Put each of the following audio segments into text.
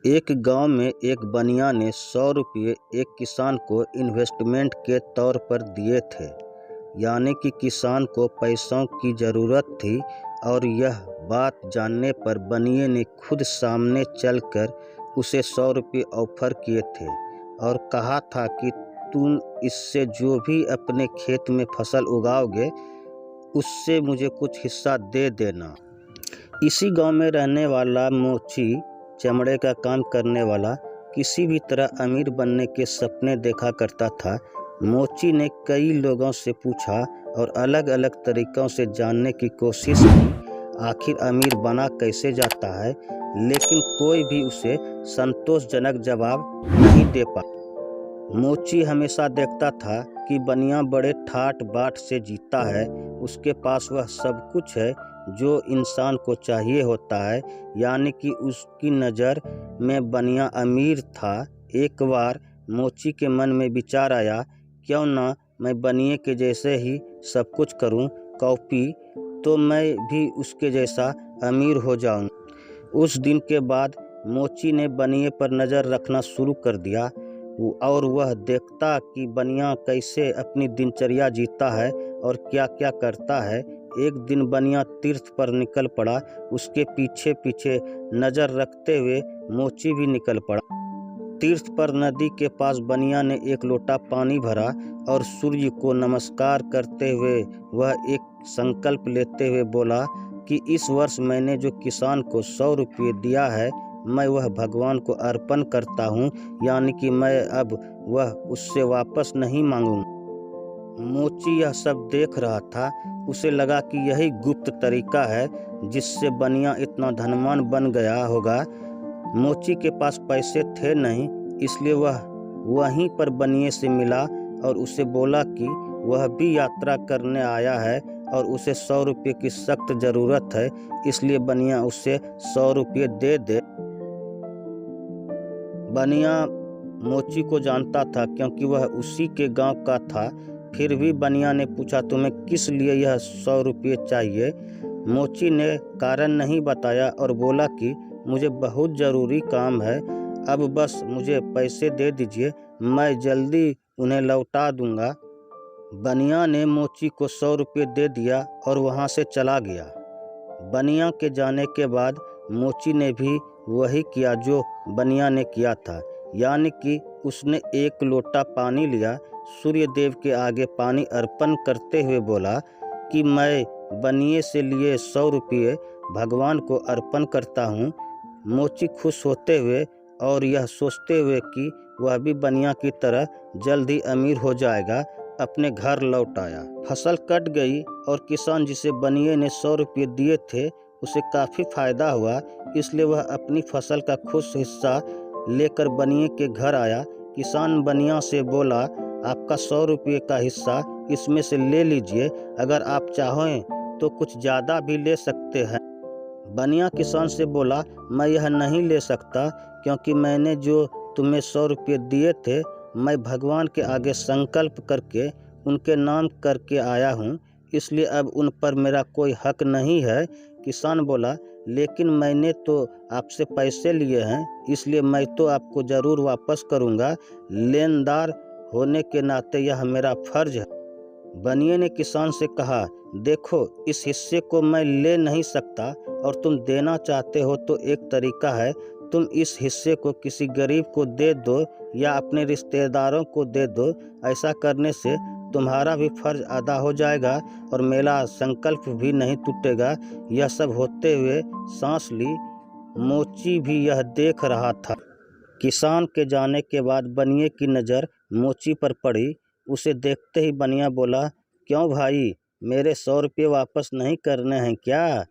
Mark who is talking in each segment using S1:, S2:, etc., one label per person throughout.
S1: एक गांव में एक बनिया ने 100 रुपये एक किसान को इन्वेस्टमेंट के तौर पर दिए थे। यानी कि किसान को पैसों की ज़रूरत थी और यह बात जानने पर बनिए ने खुद सामने चलकर उसे 100 रुपये ऑफर किए थे और कहा था कि तुम इससे जो भी अपने खेत में फसल उगाओगे उससे मुझे कुछ हिस्सा दे देना। इसी गांव में रहने वाला मोची चमड़े का काम करने वाला किसी भी तरह अमीर बनने के सपने देखा करता था। मोची ने कई लोगों से पूछा और अलग अलग तरीक़ों से जानने की कोशिश की आखिर अमीर बना कैसे जाता है, लेकिन कोई भी उसे संतोषजनक जवाब नहीं दे पाया। मोची हमेशा देखता था कि बनिया बड़े ठाट बाट से जीता है, उसके पास वह सब कुछ है जो इंसान को चाहिए होता है, यानी कि उसकी नज़र में बनिया अमीर था। एक बार मोची के मन में विचार आया, क्यों ना मैं बनिए के जैसे ही सब कुछ करूं, कॉपी तो मैं भी उसके जैसा अमीर हो जाऊं। उस दिन के बाद मोची ने बनिए पर नज़र रखना शुरू कर दिया और वह देखता कि बनिया कैसे अपनी दिनचर्या जीता है और क्या क्या करता है। एक दिन बनिया तीर्थ पर निकल पड़ा, उसके पीछे पीछे नज़र रखते हुए मोची भी निकल पड़ा। तीर्थ पर नदी के पास बनिया ने एक लोटा पानी भरा और सूर्य को नमस्कार करते हुए वह एक संकल्प लेते हुए बोला कि इस वर्ष मैंने जो किसान को 100 रुपये दिया है मैं वह भगवान को अर्पण करता हूँ, यानी कि मैं अब वह उससे वापस नहीं मांगूंगा। मोची यह सब देख रहा था, उसे लगा कि यही गुप्त तरीका है जिससे बनिया इतना धनवान बन गया होगा। मोची के पास पैसे थे नहीं, इसलिए वह वहीं पर बनिए से मिला और उसे बोला कि वह भी यात्रा करने आया है और उसे 100 रुपये की सख्त ज़रूरत है, इसलिए बनिया उसे 100 रुपये दे दे। बनिया मोची को जानता था क्योंकि वह उसी के गांव का था। फिर भी बनिया ने पूछा, तुम्हें किस लिए यह 100 रुपये चाहिए? मोची ने कारण नहीं बताया और बोला कि मुझे बहुत ज़रूरी काम है, अब बस मुझे पैसे दे दीजिए, मैं जल्दी उन्हें लौटा दूंगा। बनिया ने मोची को 100 रुपये दे दिया और वहां से चला गया। बनिया के जाने के बाद मोची ने भी वही किया जो बनिया ने किया था, यानी कि उसने एक लोटा पानी लिया, सूर्य देव के आगे पानी अर्पण करते हुए बोला कि मैं बनिए से लिए 100 रुपये भगवान को अर्पण करता हूँ। मोची खुश होते हुए और यह सोचते हुए कि वह भी बनिया की तरह जल्द ही अमीर हो जाएगा, अपने घर लौट आया। फसल कट गई और किसान जिसे बनिए ने 100 रुपये दिए थे उसे काफ़ी फायदा हुआ, इसलिए वह अपनी फसल का कुछ हिस्सा लेकर बनिए के घर आया। किसान बनिया से बोला, आपका 100 रुपये का हिस्सा इसमें से ले लीजिए, अगर आप चाहें तो कुछ ज़्यादा भी ले सकते हैं। बनिया किसान से बोला, मैं यह नहीं ले सकता क्योंकि मैंने जो तुम्हें 100 रुपये दिए थे मैं भगवान के आगे संकल्प करके उनके नाम करके आया हूँ, इसलिए अब उन पर मेरा कोई हक नहीं है। किसान बोला, लेकिन मैंने तो आपसे पैसे लिए हैं, इसलिए मैं तो आपको ज़रूर वापस करूँगा, लेनदार होने के नाते यह मेरा फर्ज है। बनिए ने किसान से कहा, देखो इस हिस्से को मैं ले नहीं सकता और तुम देना चाहते हो तो एक तरीका है, तुम इस हिस्से को किसी गरीब को दे दो या अपने रिश्तेदारों को दे दो। ऐसा करने से तुम्हारा भी फर्ज अदा हो जाएगा और मेरा संकल्प भी नहीं टूटेगा। यह सब होते हुए सांस ली। मोची भी यह देख रहा था। किसान के जाने के बाद बनिए की नज़र मोची पर पड़ी। उसे देखते ही बनिया बोला, क्यों भाई, मेरे 100 रुपये वापस नहीं करने हैं क्या?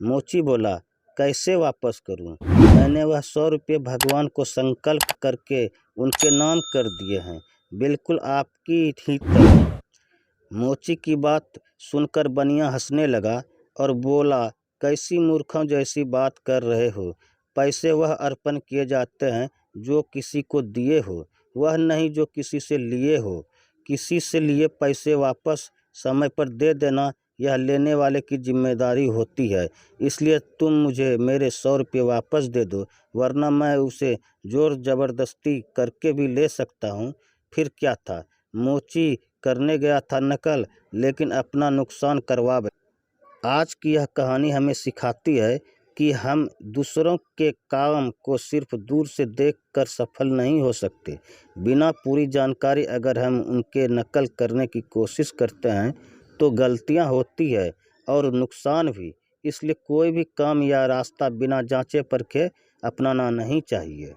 S1: मोची बोला, कैसे वापस करूं? मैंने वह 100 रुपये भगवान को संकल्प करके उनके नाम कर दिए हैं, बिल्कुल आपकी ही तरह। मोची की बात सुनकर बनिया हंसने लगा और बोला, कैसी मूर्खों जैसी बात कर रहे हो? पैसे वह अर्पण किए जाते हैं जो किसी को दिए हो, वह नहीं जो किसी से लिए हो। किसी से लिए पैसे वापस समय पर दे देना यह लेने वाले की जिम्मेदारी होती है। इसलिए तुम मुझे मेरे 100 रुपये वापस दे दो, वरना मैं उसे जोर ज़बरदस्ती करके भी ले सकता हूँ। फिर क्या था, मोची करने गया था नकल, लेकिन अपना नुकसान करवा बैठा। आज की यह कहानी हमें सिखाती है कि हम दूसरों के काम को सिर्फ दूर से देखकर सफल नहीं हो सकते। बिना पूरी जानकारी अगर हम उनके नकल करने की कोशिश करते हैं तो गलतियां होती है और नुकसान भी। इसलिए कोई भी काम या रास्ता बिना जांचे परखे अपनाना नहीं चाहिए।